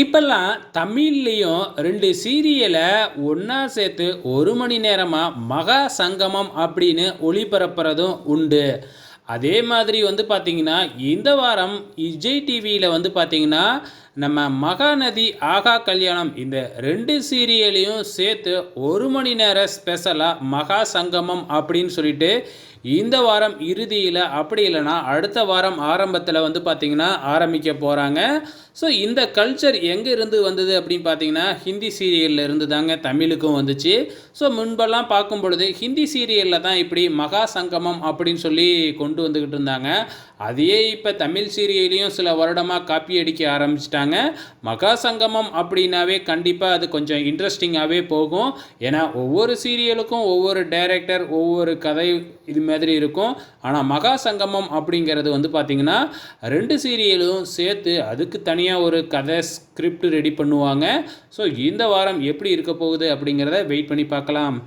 இப்பல்லாம் தமிழ்லேயும் 2 சீரியலை ஒன்றா சேர்த்து 1 மணி நேரமாக மகா சங்கமம் அப்படின்னு ஒளிபரப்புறதும் உண்டு. அதே மாதிரி வந்து பார்த்தீங்கன்னா, இந்த வாரம் விஜய் டிவியில் வந்து பார்த்தீங்கன்னா, நம்ம மகாநதி ஆகா கல்யாணம் இந்த 2 சீரியலையும் சேர்த்து 1 மணி நேர ஸ்பெஷலாக மகா சங்கமம் அப்படின்னு சொல்லிட்டு இந்த வாரம் இறுதியில் அப்படி இல்லைன்னா அடுத்த வாரம் ஆரம்பத்தில் வந்து பார்த்திங்கன்னா ஆரம்பிக்க போகிறாங்க. ஸோ இந்த கல்ச்சர் எங்கே இருந்து வந்தது அப்படின்னு பார்த்தீங்கன்னா, ஹிந்தி சீரியலில் இருந்து தாங்க தமிழுக்கும் வந்துச்சு. ஸோ முன்பெல்லாம் பார்க்கும் பொழுது ஹிந்தி சீரியலில் தான் இப்படி மகா சங்கமம் அப்படின்னு சொல்லி கொண்டு வந்துக்கிட்டு இருந்தாங்க. அதையே இப்போ தமிழ் சீரியலையும் சில வருடமாக காப்பி அடிக்க ஆரம்பிச்சிட்டாங்க. மகா சங்கமம் அப்படின்னாவே கண்டிப்பாக அது கொஞ்சம் இன்ட்ரெஸ்டிங்காகவே போகும். ஏன்னா ஒவ்வொரு சீரியலுக்கும் ஒவ்வொரு டைரக்டர் ஒவ்வொரு கதை இது மாதிரி இருக்கும். ஆனால் மகா சங்கமம் அப்படிங்கிறது வந்து பார்த்திங்கன்னா 2 சீரியலும் சேர்த்து அதுக்கு தனியாக ஒரு கதை ஸ்கிரிப்ட் ரெடி பண்ணுவாங்க. ஸோ இந்த வாரம் எப்படி இருக்க போகுது அப்படிங்கிறத வெயிட் பண்ணி பார்க்கலாம்.